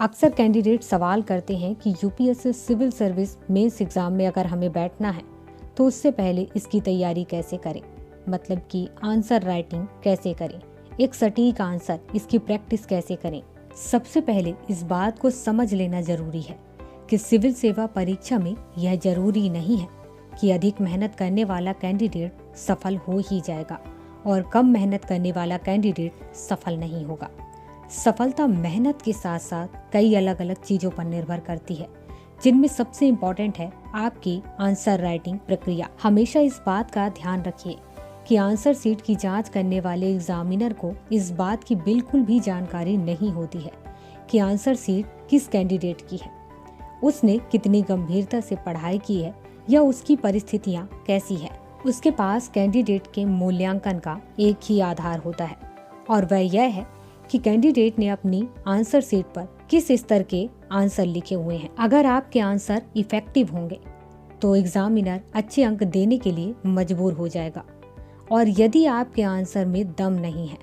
अक्सर कैंडिडेट सवाल करते हैं कि UPSC civil service mains exam में अगर हमें बैठना है तो उससे पहले इसकी तैयारी कैसे करें, मतलब कि आंसर राइटिंग कैसे करें, एक सटीक आंसर, इसकी प्रैक्टिस कैसे करें। सबसे पहले इस बात को समझ लेना जरूरी है कि सिविल सेवा परीक्षा में यह जरूरी नहीं है कि अधिक मेहनत करने वाला कैंडिडेट सफल हो ही जाएगा और कम मेहनत करने वाला कैंडिडेट सफल नहीं होगा। सफलता मेहनत के साथ साथ कई अलग अलग चीजों पर निर्भर करती है, जिनमें सबसे इम्पोर्टेंट है आपकी आंसर राइटिंग प्रक्रिया। हमेशा इस बात का ध्यान रखिए कि आंसर शीट की जांच करने वाले एग्जामिनर को इस बात की बिल्कुल भी जानकारी नहीं होती है कि आंसर शीट किस कैंडिडेट की है, उसने कितनी गंभीरता से पढ़ाई की है या उसकी परिस्थितियां कैसी है। उसके पास कैंडिडेट के मूल्यांकन का एक ही आधार होता है और वह यह है कि कैंडिडेट ने अपनी आंसर शीट पर किस स्तर के आंसर लिखे हुए हैं। अगर आपके आंसर इफेक्टिव होंगे तो एग्जामिनर अच्छे अंक देने के लिए मजबूर हो जाएगा, और यदि आपके आंसर में दम नहीं है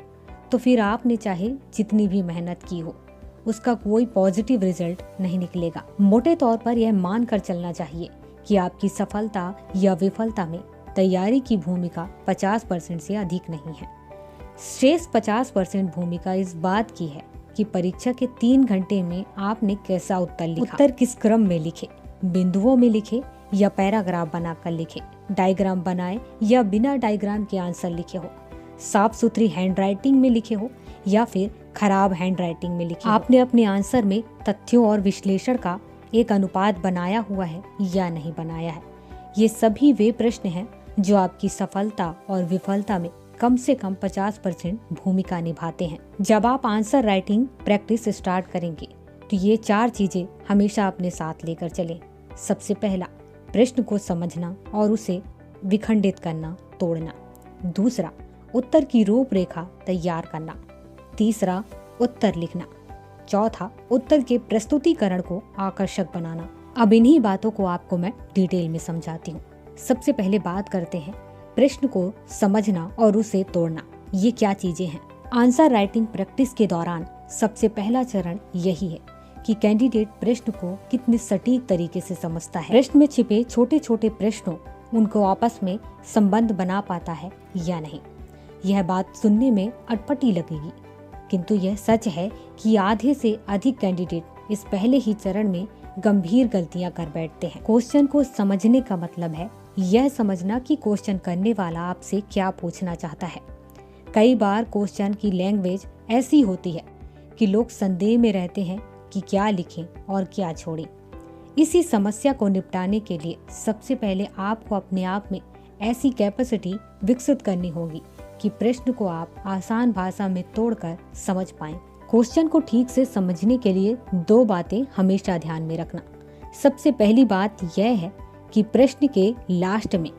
तो फिर आपने चाहे जितनी भी मेहनत की हो उसका कोई पॉजिटिव रिजल्ट नहीं निकलेगा। मोटे तौर पर यह मानकर चलना चाहिए कि आपकी सफलता या विफलता में तैयारी की भूमिका 50% से अधिक नहीं है। शेष 50% भूमिका इस बात की है कि परीक्षा के 3 घंटे में आपने कैसा उत्तर लिखा, उत्तर किस क्रम में लिखे, बिंदुओं में लिखे या पैराग्राफ बनाकर लिखे, डायग्राम बनाए या बिना डायग्राम के आंसर लिखे हो, साफ सुथरी हैंडराइटिंग में लिखे हो या फिर खराब हैंडराइटिंग में लिखे। आपने अपने आंसर में तथ्यों और विश्लेषण का एक अनुपात बनाया हुआ है या नहीं बनाया है। ये सभी वे प्रश्न हैं जो आपकी सफलता और विफलता में कम से कम 50% भूमिका निभाते हैं। जब आप आंसर राइटिंग प्रैक्टिस स्टार्ट करेंगे तो ये 4 चीजें हमेशा अपने साथ लेकर चलें। सबसे पहला, प्रश्न को समझना और उसे विखंडित करना, तोड़ना। दूसरा, उत्तर की रूपरेखा तैयार करना। तीसरा, उत्तर लिखना। चौथा, उत्तर के प्रस्तुतिकरण को आकर्षक बनाना। अब इन्हीं बातों को आपको मैं डिटेल में समझाती हूँ। सबसे पहले बात करते हैं प्रश्न को समझना और उसे तोड़ना। ये क्या चीजें हैं? आंसर राइटिंग प्रैक्टिस के दौरान सबसे पहला चरण यही है कि कैंडिडेट प्रश्न को कितने सटीक तरीके से समझता है। प्रश्न में छिपे छोटे छोटे प्रश्नों उनको आपस में संबंध बना पाता है या नहीं। यह बात सुनने में अटपटी लगेगी, किंतु यह सच है कि आधे से अधिक कैंडिडेट इस पहले ही चरण में गंभीर गलतियां कर बैठते हैं। क्वेश्चन को समझने का मतलब है यह समझना कि क्वेश्चन करने वाला आपसे क्या पूछना चाहता है। कई बार क्वेश्चन की लैंग्वेज ऐसी होती है कि लोग संदेह में रहते हैं कि क्या लिखें और क्या छोड़ें। इसी समस्या को निपटाने के लिए सबसे पहले आपको अपने आप में ऐसी कैपेसिटी विकसित करनी होगी कि प्रश्न को आप आसान भाषा में तोड़कर समझ पाएं। क्वेश्चन को ठीक से समझने के लिए 2 बातें हमेशा ध्यान में रखना। सबसे पहली बात यह है कि प्रश्न के लास्ट में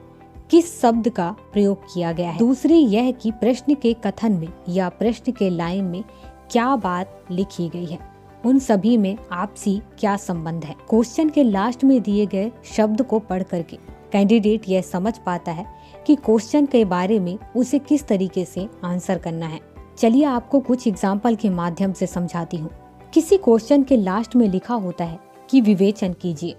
किस शब्द का प्रयोग किया गया है। दूसरी यह कि प्रश्न के कथन में या प्रश्न के लाइन में क्या बात लिखी गई है, उन सभी में आपसी क्या संबंध है। क्वेश्चन के लास्ट में दिए गए शब्द को पढ़ करके कैंडिडेट यह समझ पाता है कि क्वेश्चन के बारे में उसे किस तरीके से आंसर करना है। चलिए आपको कुछ एग्जाम्पल के माध्यम से समझाती हूँ। किसी क्वेश्चन के लास्ट में लिखा होता है कि विवेचन कीजिए,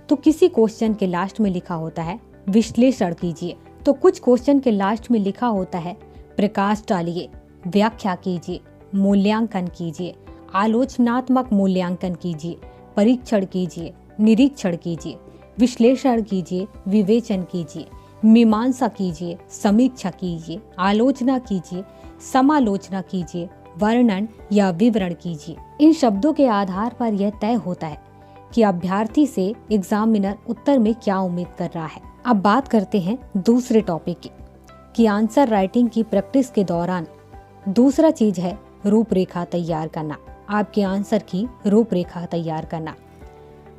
तो किसी क्वेश्चन के लास्ट में लिखा होता है विश्लेषण कीजिए, तो कुछ क्वेश्चन के लास्ट में लिखा होता है प्रकाश डालिए, व्याख्या कीजिए, मूल्यांकन कीजिए, आलोचनात्मक मूल्यांकन कीजिए, परीक्षण कीजिए, निरीक्षण कीजिए, विश्लेषण कीजिए, विवेचन कीजिए, मीमांसा कीजिए, समीक्षा कीजिए, आलोचना कीजिए, समालोचना कीजिए, वर्णन या विवरण कीजिए। इन शब्दों के आधार पर यह तय होता है कि अभ्यर्थी से एग्जामिनर उत्तर में क्या उम्मीद कर रहा है। अब बात करते हैं दूसरे टॉपिक की कि आंसर राइटिंग की प्रैक्टिस के दौरान दूसरा चीज है रूपरेखा तैयार करना। आपके आंसर की रूपरेखा तैयार करना।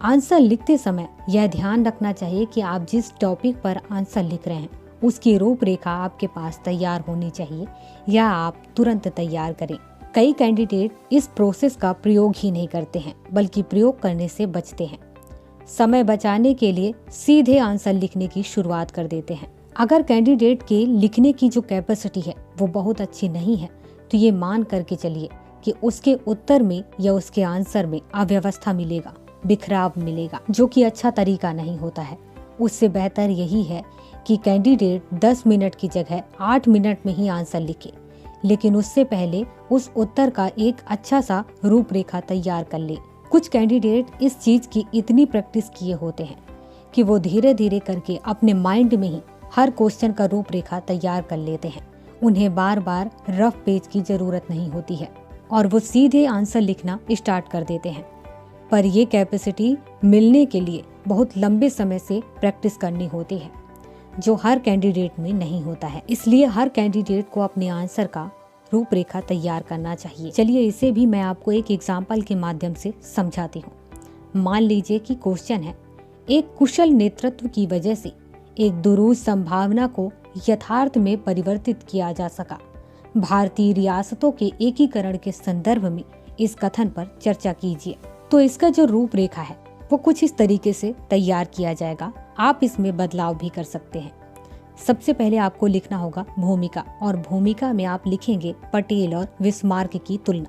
आंसर लिखते समय यह ध्यान रखना चाहिए कि आप जिस टॉपिक पर आंसर लिख रहे हैं उसकी रूपरेखा आपके पास तैयार होनी चाहिए या आप तुरंत तैयार करें। कई कैंडिडेट इस प्रोसेस का प्रयोग ही नहीं करते हैं, बल्कि प्रयोग करने से बचते हैं। समय बचाने के लिए सीधे आंसर लिखने की शुरुआत कर देते हैं। अगर कैंडिडेट के लिखने की जो कैपेसिटी है वो बहुत अच्छी नहीं है तो ये मान करके चलिए कि उसके उत्तर में या उसके आंसर में अव्यवस्था मिलेगा, बिखराव मिलेगा, जो कि अच्छा तरीका नहीं होता है। उससे बेहतर यही है कि कैंडिडेट 10 मिनट की जगह 8 मिनट में ही आंसर लिखे, लेकिन उससे पहले उस उत्तर का एक अच्छा सा रूपरेखा तैयार कर ले। कुछ कैंडिडेट इस चीज की इतनी प्रैक्टिस किए होते हैं कि वो धीरे धीरे करके अपने माइंड में ही हर क्वेश्चन का रूपरेखा तैयार कर लेते हैं। उन्हें बार बार रफ पेज की जरूरत नहीं होती है और वो सीधे आंसर लिखना स्टार्ट कर देते हैं। पर ये कैपेसिटी मिलने के लिए बहुत लंबे समय से प्रैक्टिस करनी होती है, जो हर कैंडिडेट में नहीं होता है। इसलिए हर कैंडिडेट को अपने आंसर का रूपरेखा तैयार करना चाहिए। चलिए इसे भी मैं आपको एक एग्जाम्पल के माध्यम से समझाती हूँ। मान लीजिए कि क्वेश्चन है, एक कुशल नेतृत्व की वजह से एक दुरूह संभावना को यथार्थ में परिवर्तित किया जा सका। भारतीय रियासतों के एकीकरण के संदर्भ में इस कथन पर चर्चा कीजिए। तो इसका जो रूपरेखा है वो कुछ इस तरीके से तैयार किया जाएगा। आप इसमें बदलाव भी कर सकते हैं। सबसे पहले आपको लिखना होगा भूमिका, और भूमिका में आप लिखेंगे पटेल और बिस्मार्क की तुलना।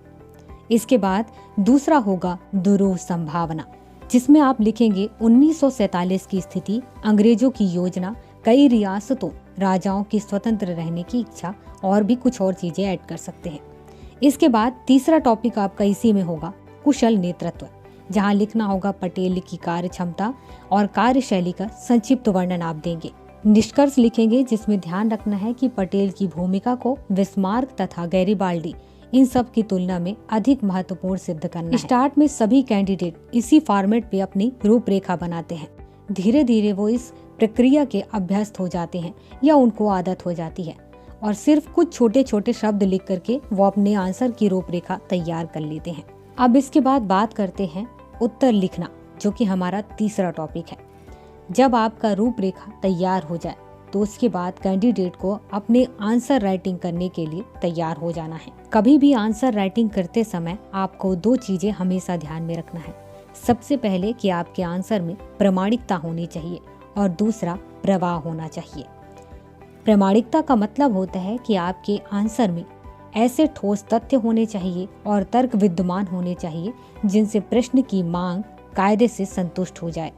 इसके बाद दूसरा होगा दुरूह संभावना, जिसमें आप लिखेंगे 1947 की स्थिति, अंग्रेजों की योजना, कई रियासतों राजाओं की स्वतंत्र रहने की इच्छा, और भी कुछ और चीजें ऐड कर सकते हैं। इसके बाद तीसरा टॉपिक आपका इसी में होगा कुशल नेतृत्व, जहां लिखना होगा पटेल की कार्य क्षमता और कार्यशैली का संक्षिप्त वर्णन आप देंगे। निष्कर्ष लिखेंगे जिसमें ध्यान रखना है कि पटेल की भूमिका को बिस्मार्क तथा गैरिबाल्डी इन सब की तुलना में अधिक महत्वपूर्ण सिद्ध करना है। स्टार्ट में सभी कैंडिडेट इसी फॉर्मेट पे अपनी रूपरेखा बनाते हैं। धीरे धीरे वो इस प्रक्रिया के अभ्यस्त हो जाते हैं या उनको आदत हो जाती है, और सिर्फ कुछ छोटे छोटे शब्द लिख करके वो अपने आंसर की रूपरेखा तैयार कर लेते हैं। अब इसके बाद बात करते हैं उत्तर लिखना, जो कि हमारा तीसरा टॉपिक है। जब आपका रूपरेखा तैयार हो जाए तो उसके बाद कैंडिडेट को अपने आंसर राइटिंग करने के लिए तैयार हो जाना है। कभी भी आंसर राइटिंग करते समय आपको 2 चीजें हमेशा ध्यान में रखना है। सबसे पहले कि आपके आंसर में प्रामाणिकता होनी चाहिए, और दूसरा प्रवाह होना चाहिए। प्रामाणिकता का मतलब होता है कि आपके आंसर में ऐसे ठोस तथ्य होने चाहिए और तर्क विद्यमान होने चाहिए जिनसे प्रश्न की मांग कायदे से संतुष्ट हो जाए।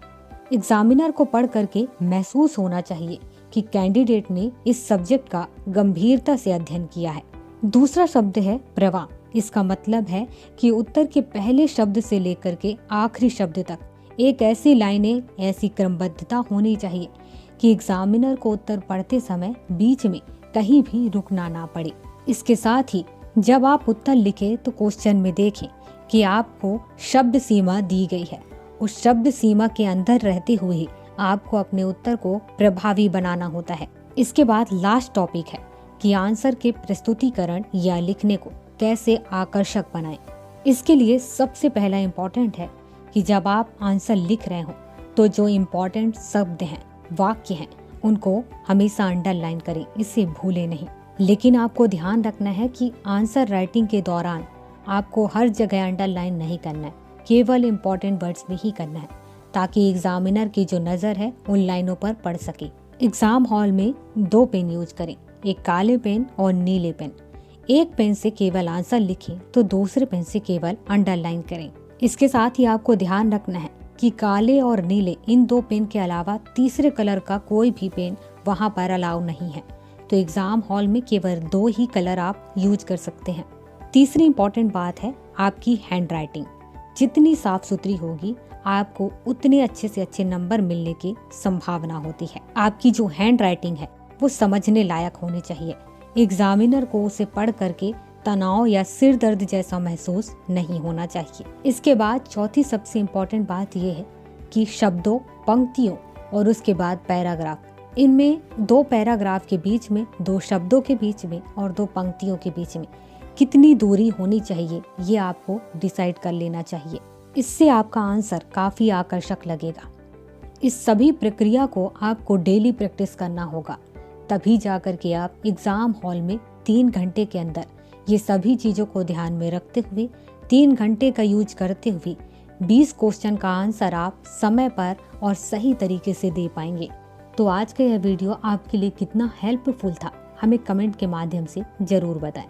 एग्जामिनर को पढ़ करके महसूस होना चाहिए कि कैंडिडेट ने इस सब्जेक्ट का गंभीरता से अध्ययन किया है। दूसरा शब्द है प्रवाह। इसका मतलब है कि उत्तर के पहले शब्द से लेकर के आखिरी शब्द तक एक ऐसी लाइनें, ऐसी क्रमबद्धता होनी चाहिए कि एग्जामिनर को उत्तर पढ़ते समय बीच में कहीं भी रुकना ना पड़े। इसके साथ ही जब आप उत्तर लिखें तो क्वेश्चन में देखें कि आपको शब्द सीमा दी गई है। उस शब्द सीमा के अंदर रहते हुए आपको अपने उत्तर को प्रभावी बनाना होता है। इसके बाद लास्ट टॉपिक है कि आंसर के प्रस्तुतिकरण या लिखने को कैसे आकर्षक बनाएं। इसके लिए सबसे पहला इम्पोर्टेंट है कि जब आप आंसर लिख रहे हो तो जो इम्पोर्टेंट शब्द हैं, वाक्य हैं, उनको हमेशा अंडरलाइन करें, इसे भूलें नहीं। लेकिन आपको ध्यान रखना है कि आंसर राइटिंग के दौरान आपको हर जगह अंडरलाइन नहीं करना है, केवल इम्पोर्टेंट वर्ड्स में ही करना है, ताकि एग्जामिनर की जो नज़र है उन लाइनों पर पड़ सके। एग्जाम हॉल में 2 पेन यूज करें, एक काले पेन और नीले पेन। एक पेन से केवल आंसर लिखें तो दूसरे पेन से केवल अंडरलाइन करें। इसके साथ ही आपको ध्यान रखना है कि काले और नीले इन 2 पेन के अलावा तीसरे कलर का कोई भी पेन वहाँ पर अलाउ नहीं है। तो एग्जाम हॉल में केवल 2 ही कलर आप यूज कर सकते हैं। तीसरी इम्पोर्टेंट बात है आपकी हैंड राइटिंग। जितनी साफ सुथरी होगी आपको उतने अच्छे से अच्छे नंबर मिलने की संभावना होती है। आपकी जो हैंड राइटिंग है वो समझने लायक होनी चाहिए। एग्जामिनर को उसे पढ़ करके तनाव या सिर दर्द जैसा महसूस नहीं होना चाहिए। इसके बाद चौथी सबसे इम्पोर्टेंट बात यह है कि शब्दों, पंक्तियों और उसके बाद पैराग्राफ, इनमें 2 पैराग्राफ के बीच में, 2 शब्दों के बीच में और 2 पंक्तियों के बीच में कितनी दूरी होनी चाहिए ये आपको डिसाइड कर लेना चाहिए। इससे आपका आंसर काफी आकर्षक लगेगा। इस सभी प्रक्रिया को आपको डेली प्रैक्टिस करना होगा, तभी जाकर के आप एग्जाम हॉल में 3 घंटे के अंदर ये सभी चीजों को ध्यान में रखते हुए 3 घंटे का यूज करते हुए 20 क्वेश्चन का आंसर आप समय पर और सही तरीके से दे पाएंगे। तो आज का यह वीडियो आपके लिए कितना हेल्पफुल था हमें कमेंट के माध्यम से जरूर बताएं।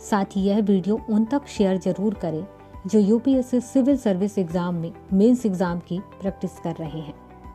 साथ ही यह वीडियो उन तक शेयर जरूर करें जो यूपीएससी सिविल सर्विस एग्जाम में मेंस एग्जाम की प्रैक्टिस कर रहे हैं।